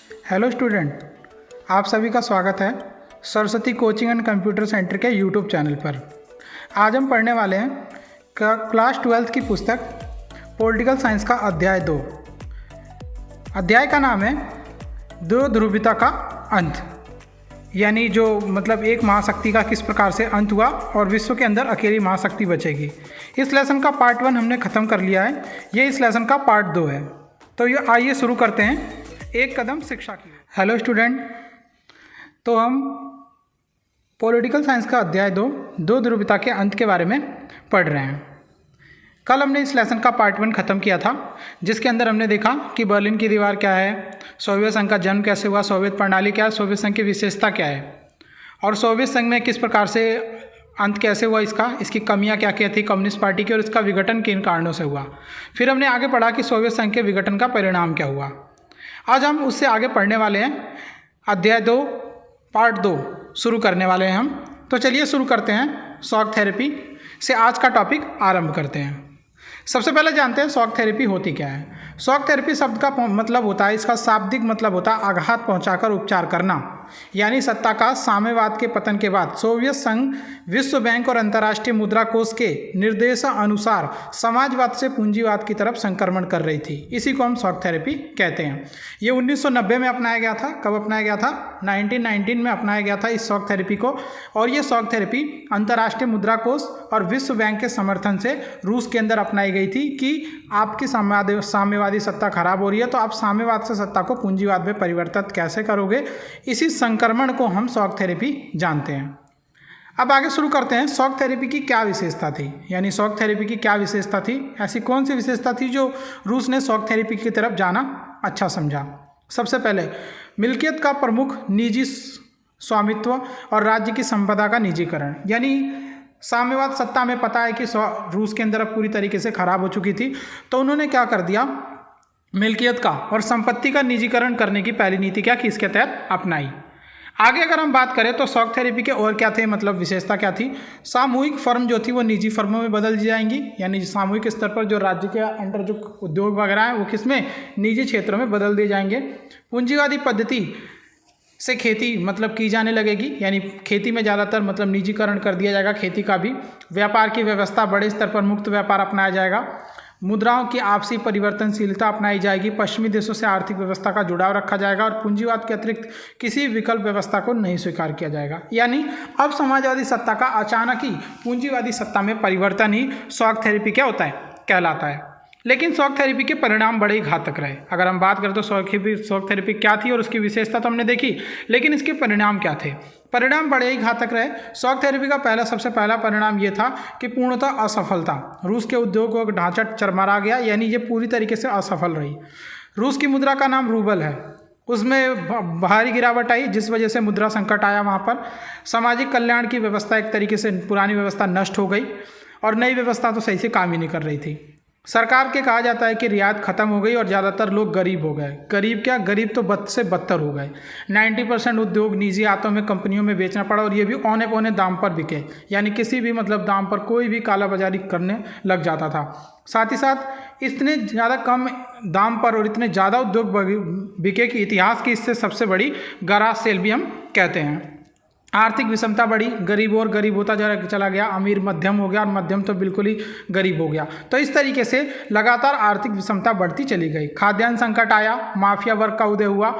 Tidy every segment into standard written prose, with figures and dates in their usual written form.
Hello student, आप सभी का स्वागत है Saraswati coaching and computer centre के यूट्यूब चैनल पर। आज हम पढ़ने वाले हैं क्लास 12th की पुस्तक पॉलिटिकल साइंस का अध्याय 2। अध्याय का नाम है दो ध्रुवीयता का अंत, यानी जो मतलब एक महाशक्ति का किस प्रकार से अंत हुआ और विश्व के अंदर अकेली महाशक्ति बचेगी। इस लेसन का पार्ट 1 हमने ख़त्म कर लिया है, ये इस लेसन का पार्ट 2 है। तो ये आइए शुरू करते हैं एक कदम शिक्षा की। हेलो स्टूडेंट, तो हम पॉलिटिकल साइंस का अध्याय 2 दो ध्रुवीयता के अंत के बारे में पढ़ रहे हैं। कल हमने इस लेसन का पार्ट 1 ख़त्म किया था, जिसके अंदर हमने देखा कि बर्लिन की दीवार क्या है, सोवियत संघ का जन्म कैसे हुआ, सोवियत प्रणाली क्या है, सोवियत संघ की विशेषता क्या है और सोवियत संघ में किस प्रकार से अंत कैसे हुआ इसकी कमियां क्या क्या थी कम्युनिस्ट पार्टी की और इसका विघटन किन कारणों से हुआ। फिर हमने आगे पढ़ा कि सोवियत संघ के विघटन का परिणाम क्या हुआ। आज हम उससे आगे पढ़ने वाले हैं, अध्याय 2 पार्ट 2 शुरू करने वाले हैं हम। तो चलिए शुरू करते हैं। शॉक थेरेपी से आज का टॉपिक आरंभ करते हैं। सबसे पहले जानते हैं शॉक थेरेपी होती क्या है। शॉक थेरेपी शब्द का मतलब होता है, इसका शाब्दिक मतलब होता है आघात पहुंचाकर उपचार करना, यानी सत्ता का साम्यवाद के पतन के बाद सोवियत संघ विश्व बैंक और अंतर्राष्ट्रीय मुद्रा कोष के निर्देशानुसार समाजवाद से पूंजीवाद की तरफ संक्रमण कर रही थी। इसी को हम शॉक थेरेपी कहते हैं। ये 1990 में अपनाया गया था। कब अपनाया गया था? 1919 में अपनाया गया था इस शॉक थेरेपी को। और ये शॉक थेरेपी अंतर्राष्ट्रीय मुद्रा कोष और विश्व बैंक के समर्थन से रूस के अंदर अपनाई गई थी कि आपकी साम्यवादी सत्ता खराब हो रही है, तो आप साम्यवाद से सत्ता को पूंजीवाद में परिवर्तित कैसे करोगे, इसी संक्रमण को हम शॉक थेरेपी जानते हैं। अब आगे शुरू करते हैं। शॉक थेरेपी की क्या विशेषता थी, यानी शॉक थेरेपी की क्या विशेषता थी, ऐसी कौन सी विशेषता थी जो रूस ने शॉक थेरेपी की तरफ जाना अच्छा समझा। सबसे पहले मिल्कियत का प्रमुख निजी स्वामित्व और राज्य की संपदा का निजीकरण, यानी साम्यवाद सत्ता में पता है कि रूस के अंदर अब पूरी तरीके से खराब हो चुकी थी, तो उन्होंने क्या कर दिया, मिल्कियत का और संपत्ति का निजीकरण करने की पहली नीति क्या की इसके तहत अपनाई। आगे अगर हम बात करें तो शॉक थेरेपी के और क्या थे, मतलब विशेषता क्या थी। सामूहिक फर्म जो थी वो निजी फर्मों में बदल दी जाएंगी, यानी सामूहिक स्तर पर जो राज्य के अंडर जो उद्योग वगैरह है वो किसमें, निजी क्षेत्रों में बदल दिए जाएंगे। पूंजीवादी पद्धति से खेती मतलब की जाने लगेगी, यानी खेती में ज़्यादातर मतलब निजीकरण कर दिया जाएगा खेती का भी। व्यापार की व्यवस्था बड़े स्तर पर मुक्त व्यापार अपनाया जाएगा। मुद्राओं की आपसी परिवर्तनशीलता अपनाई जाएगी। पश्चिमी देशों से आर्थिक व्यवस्था का जुड़ाव रखा जाएगा और पूंजीवाद के अतिरिक्त किसी विकल्प व्यवस्था को नहीं स्वीकार किया जाएगा। यानी अब समाजवादी सत्ता का अचानक ही पूंजीवादी सत्ता में परिवर्तन ही शॉक थेरेपी क्या होता है, कहलाता है। लेकिन शॉक थेरेपी के परिणाम बड़े ही घातक रहे। अगर हम बात करें तो शॉक थेरेपी क्या थी और उसकी विशेषता तो हमने देखी, लेकिन इसके परिणाम क्या थे। परिणाम बड़े ही घातक रहे। शॉक थेरेपी का सबसे पहला परिणाम ये था कि पूर्णतः असफलता। रूस के उद्योगों का ढांचा चरमरा गया, यानी ये पूरी तरीके से असफल रही। रूस की मुद्रा का नाम रूबल है, उसमें भारी गिरावट आई, जिस वजह से मुद्रा संकट आया वहाँ पर। सामाजिक कल्याण की व्यवस्था एक तरीके से पुरानी व्यवस्था नष्ट हो गई और नई व्यवस्था तो सही से काम ही नहीं कर रही थी। सरकार के कहा जाता है कि रियायत खत्म हो गई और ज़्यादातर लोग गरीब हो गए। गरीब क्या, गरीब तो बद से बदतर हो गए। 90% उद्योग निजी हाथों में कंपनियों में बेचना पड़ा और ये भी औने पौने दाम पर बिके, यानी किसी भी मतलब दाम पर कोई भी कालाबाजारी करने लग जाता था। साथ ही साथ इतने ज़्यादा कम दाम पर और इतने ज़्यादा उद्योग बिके कि इतिहास की इससे सबसे बड़ी गराज सेल भी हम कहते हैं। आर्थिक विषमता बढ़ी, गरीब और गरीब होता चला गया, अमीर मध्यम हो गया और मध्यम तो बिल्कुल ही गरीब हो गया। तो इस तरीके से लगातार आर्थिक विषमता बढ़ती चली गई। खाद्यान्न संकट आया, माफिया वर्ग का उदय हुआ।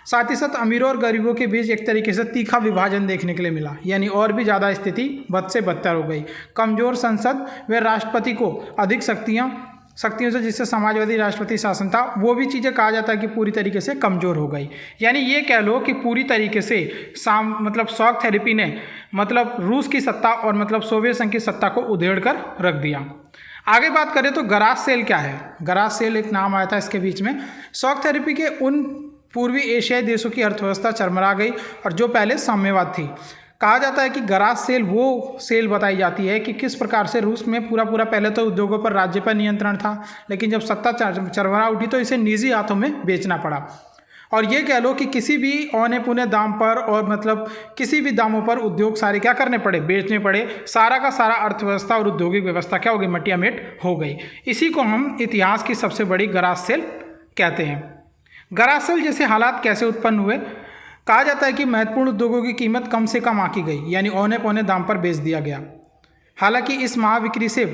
साथ ही साथ अमीरों और गरीबों के बीच एक तरीके से तीखा विभाजन देखने के लिए मिला, यानी और भी ज़्यादा स्थिति बद से बदतर हो गई। कमज़ोर संसद व राष्ट्रपति को अधिक शक्तियों से जिससे समाजवादी राष्ट्रपति शासन था, वो भी चीज़ें कहा जाता है कि पूरी तरीके से कमज़ोर हो गई। यानी ये कह लो कि पूरी तरीके से मतलब शॉक थेरेपी ने मतलब रूस की सत्ता और मतलब सोवियत संघ की सत्ता को उधेड़ कर रख दिया। आगे बात करें तो गराज सेल क्या है। गराज सेल एक नाम आया था इसके बीच में। शॉक थेरेपी के उन पूर्वी एशियाई देशों की अर्थव्यवस्था चरमरा गई और जो पहले साम्यवाद थी। कहा जाता है कि गराज सेल वो सेल बताई जाती है कि किस प्रकार से रूस में पूरा पहले तो उद्योगों पर राज्य पर नियंत्रण था, लेकिन जब सत्ता चरमरा उठी तो इसे निजी हाथों में बेचना पड़ा। और ये कह लो कि किसी भी औने पुने दाम पर और मतलब किसी भी दामों पर उद्योग सारे क्या करने पड़े, बेचने पड़े। सारा का सारा अर्थव्यवस्था और औद्योगिक व्यवस्था क्या हो गई, मटिया मेट हो गई। इसी को हम इतिहास की सबसे बड़ी गराज सेल कहते हैं। दरअसल जैसे हालात कैसे उत्पन्न हुए? कहा जाता है कि महत्वपूर्ण उद्योगों की कीमत कम से कम आंकी गई, यानी औने पौने दाम पर बेच दिया गया। हालांकि इस महाविक्री से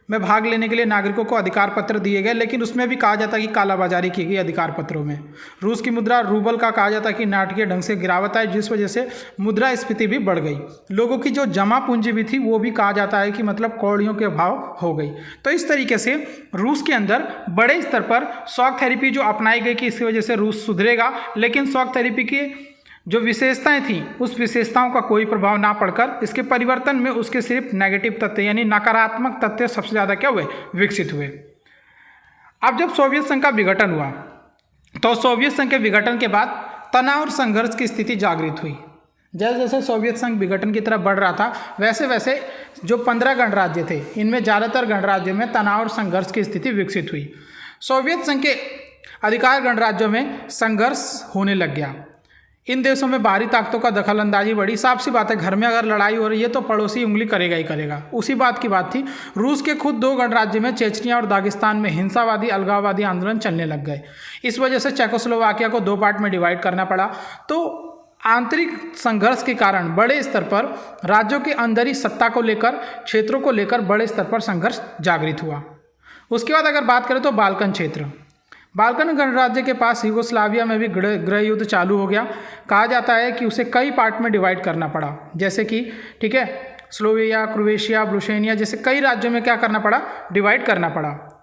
में भाग लेने के लिए नागरिकों को अधिकार पत्र दिए गए, लेकिन उसमें भी कहा जाता है कि कालाबाजारी की गई अधिकार पत्रों में। रूस की मुद्रा रूबल का कहा जाता है कि नाटकीय ढंग से गिरावट आई, जिस वजह से मुद्रास्फीति भी बढ़ गई। लोगों की जो जमा पूंजी भी थी वो भी कहा जाता है कि मतलब कौड़ियों के भाव हो गई। तो इस तरीके से रूस के अंदर बड़े स्तर पर शॉक थेरेपी जो अपनाई गई कि इसकी वजह से रूस सुधरेगा, लेकिन शॉक थेरेपी की जो विशेषताएं थी उस विशेषताओं का कोई प्रभाव ना पड़कर इसके परिवर्तन में उसके सिर्फ नेगेटिव तथ्य यानी नकारात्मक तथ्य सबसे ज़्यादा क्या हुए, विकसित हुए। अब जब सोवियत संघ का विघटन हुआ तो सोवियत संघ के विघटन के बाद तनाव और संघर्ष की स्थिति जागृत हुई। जैसे जैसे सोवियत संघ विघटन की तरफ बढ़ रहा था वैसे वैसे जो 15 गणराज्य थे इनमें ज़्यादातर गणराज्यों में तनाव और संघर्ष की स्थिति विकसित हुई। सोवियत संघ के अधिकार गणराज्यों में संघर्ष होने लग गया। इन देशों में बाहरी ताकतों का दखल अंदाजी बढ़ी। साफ सी बात है, घर में अगर लड़ाई हो रही है तो पड़ोसी उंगली करेगा ही करेगा। उसी बात की बात थी। रूस के खुद 2 गणराज्य में चेचनिया और दागिस्तान में हिंसावादी अलगाववादी आंदोलन चलने लग गए। इस वजह से चेकोस्लोवाकिया को 2 पार्ट में डिवाइड करना पड़ा। तो आंतरिक संघर्ष के कारण बड़े स्तर पर राज्यों के अंदर ही सत्ता को लेकर, क्षेत्रों को लेकर बड़े स्तर पर संघर्ष जागृत हुआ। उसके बाद अगर बात करें तो बाल्कन क्षेत्र, बाल्कन गणराज्य के पास यूगोस्लाविया में भी गृह युद्ध चालू हो गया। कहा जाता है कि उसे कई पार्ट में डिवाइड करना पड़ा, जैसे कि ठीक है स्लोवेनिया, क्रोएशिया, ब्रुशेनिया जैसे कई राज्यों में क्या करना पड़ा, डिवाइड करना पड़ा।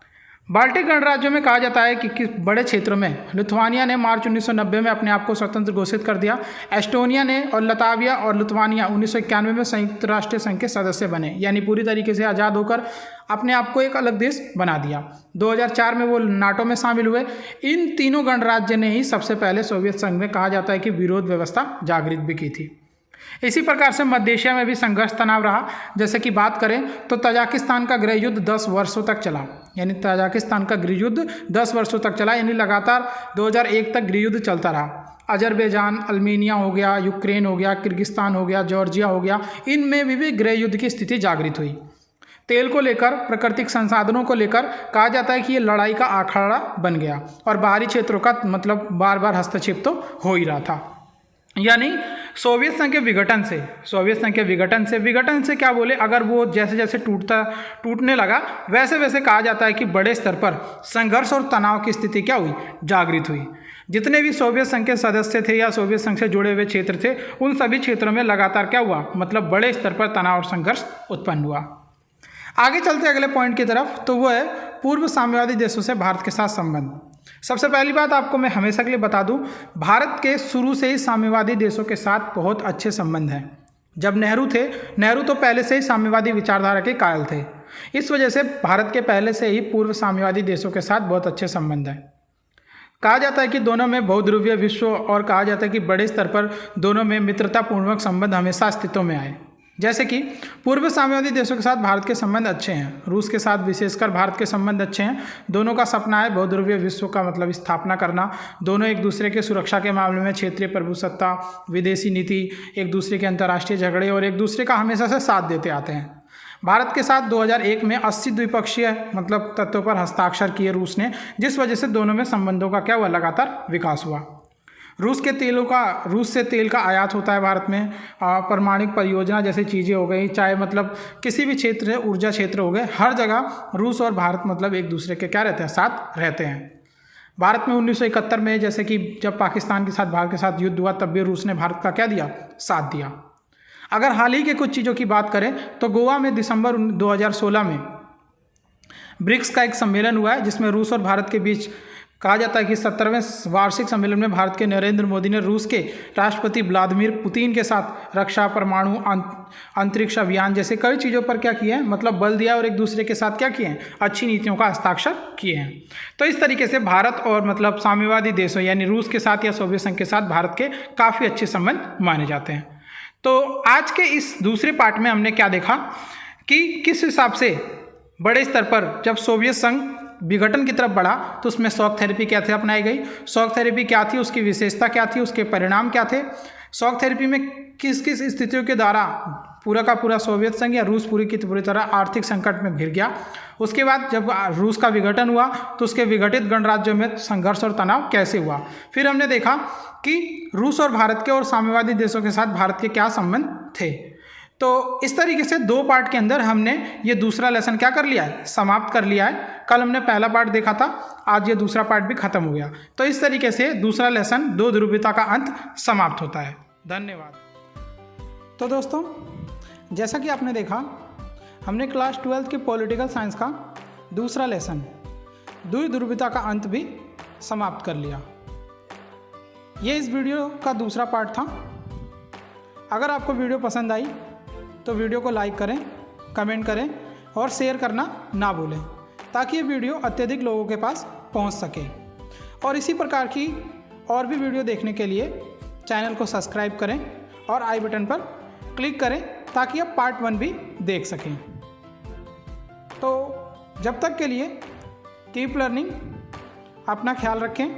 बाल्टिक गणराज्यों में कहा जाता है कि बड़े क्षेत्रों में लिथुआनिया ने मार्च 1990 में अपने आप को स्वतंत्र घोषित कर दिया। एस्टोनिया ने और लताविया और लिथुआनिया 1991 में संयुक्त राष्ट्र संघ के सदस्य बने, यानी पूरी तरीके से आज़ाद होकर अपने आप को एक अलग देश बना दिया। 2004 में वो नाटो में शामिल हुए। इन तीनों गणराज्य ने ही सबसे पहले सोवियत संघ में कहा जाता है कि विरोध व्यवस्था जागृत भी की थी। इसी प्रकार से मध्य एशिया में भी संघर्ष तनाव रहा। जैसे कि बात करें तो तजाकिस्तान का गृह युद्ध 10 वर्षों तक चला, यानी तजाकिस्तान का गृह युद्ध 10 वर्षों तक चला, यानी लगातार 2001 तक गृह युद्ध चलता रहा। अजरबैजान, अल्मेनिया हो गया, यूक्रेन हो गया, किर्गिस्तान हो गया, जॉर्जिया हो गया, इनमें भी गृह युद्ध की स्थिति जागृत हुई। तेल को लेकर, प्राकृतिक संसाधनों को लेकर कहा जाता है कि ये लड़ाई का अखाड़ा बन गया और बाहरी क्षेत्रों का मतलब बार बार हस्तक्षेप तो हो ही रहा था। यानी सोवियत संघ के विघटन से क्या बोले, अगर वो जैसे जैसे टूटने लगा वैसे वैसे कहा जाता है कि बड़े स्तर पर संघर्ष और तनाव की स्थिति क्या हुई, जागृत हुई। जितने भी सोवियत संघ के सदस्य थे या सोवियत संघ से जुड़े हुए क्षेत्र थे उन सभी क्षेत्रों में लगातार क्या हुआ, मतलब बड़े स्तर पर तनाव और संघर्ष उत्पन्न हुआ। आगे चलते अगले पॉइंट की तरफ, तो वो है पूर्व साम्यवादी देशों से भारत के साथ संबंध। सबसे पहली बात आपको मैं हमेशा के लिए बता दूं, भारत के शुरू से ही साम्यवादी देशों के साथ बहुत अच्छे संबंध हैं। जब नेहरू तो पहले से ही साम्यवादी विचारधारा के कायल थे। इस वजह से भारत के पहले से ही पूर्व साम्यवादी देशों के साथ बहुत अच्छे संबंध हैं। कहा जाता है कि दोनों में बहुध्रुवीय विश्व और कहा जाता है कि बड़े स्तर पर दोनों में मित्रतापूर्वक संबंध हमेशा अस्तित्व में आए। जैसे कि पूर्व साम्यवादी देशों के साथ भारत के संबंध अच्छे हैं, रूस के साथ विशेषकर भारत के संबंध अच्छे हैं। दोनों का सपना है बहुध्रुवीय विश्व का मतलब स्थापना करना। दोनों एक दूसरे के सुरक्षा के मामले में क्षेत्रीय प्रभुसत्ता, विदेशी नीति, एक दूसरे के अंतर्राष्ट्रीय झगड़े और एक दूसरे का हमेशा से साथ देते आते हैं। भारत के साथ 2001 में 80 द्विपक्षीय मतलब तत्वों पर हस्ताक्षर किए रूस ने, जिस वजह से दोनों में संबंधों का क्या हुआ, लगातार विकास हुआ। रूस से तेल का आयात होता है भारत में। परमाणु परियोजना जैसी चीज़ें हो गई, चाहे मतलब किसी भी क्षेत्र, ऊर्जा क्षेत्र हो गए, हर जगह रूस और भारत मतलब एक दूसरे के क्या रहते हैं, साथ रहते हैं। भारत में 1971 में जैसे कि जब पाकिस्तान के साथ भारत के साथ युद्ध हुआ तब भी रूस ने भारत का क्या दिया, साथ दिया। अगर हाल ही के कुछ चीज़ों की बात करें तो गोवा में दिसंबर 2016 में ब्रिक्स का एक सम्मेलन हुआ है, जिसमें रूस और भारत के बीच कहा जाता है कि 17वें वार्षिक सम्मेलन में भारत के नरेंद्र मोदी ने रूस के राष्ट्रपति व्लादिमीर पुतिन के साथ रक्षा, परमाणु, अंतरिक्ष अभियान जैसे कई चीज़ों पर क्या किए हैं, मतलब बल दिया और एक दूसरे के साथ क्या किए हैं, अच्छी नीतियों का हस्ताक्षर किए हैं। तो इस तरीके से भारत और मतलब साम्यवादी देशों यानी रूस के साथ या सोवियत संघ के साथ भारत के काफ़ी अच्छे संबंध माने जाते हैं। तो आज के इस दूसरे पार्ट में हमने क्या देखा कि किस हिसाब से बड़े स्तर पर जब सोवियत संघ विघटन की तरफ बढ़ा तो उसमें शॉक थेरेपी कैसे अपनाई गई, शॉक थेरेपी क्या थी, उसकी विशेषता क्या थी, उसके परिणाम क्या थे, शॉक थेरेपी में किस किस स्थितियों के द्वारा पूरा का पूरा सोवियत संघ या रूस पूरी की पूरी तरह आर्थिक संकट में घिर गया। उसके बाद जब रूस का विघटन हुआ तो उसके विघटित गणराज्यों में संघर्ष और तनाव कैसे हुआ। फिर हमने देखा कि रूस और भारत के और साम्यवादी देशों के साथ भारत के क्या संबंध थे। तो इस तरीके से 2 पार्ट के अंदर हमने ये दूसरा लेसन क्या कर लिया है, समाप्त कर लिया है। कल हमने पहला पार्ट देखा था, आज ये दूसरा पार्ट भी खत्म हो गया। तो इस तरीके से दूसरा लेसन 2 ध्रुवीयता का अंत समाप्त होता है। धन्यवाद। तो दोस्तों, जैसा कि आपने देखा, हमने क्लास 12 की पॉलिटिकल साइंस का दूसरा लेसन द्विध्रुवीयता का अंत भी समाप्त कर लिया। ये इस वीडियो का दूसरा पार्ट था। अगर आपको वीडियो पसंद आई तो वीडियो को लाइक करें, कमेंट करें और शेयर करना ना भूलें, ताकि ये वीडियो अत्यधिक लोगों के पास पहुंच सके। और इसी प्रकार की और भी वीडियो देखने के लिए चैनल को सब्सक्राइब करें और आई बटन पर क्लिक करें, ताकि आप पार्ट 1 भी देख सकें। तो जब तक के लिए कीप लर्निंग, अपना ख्याल रखें।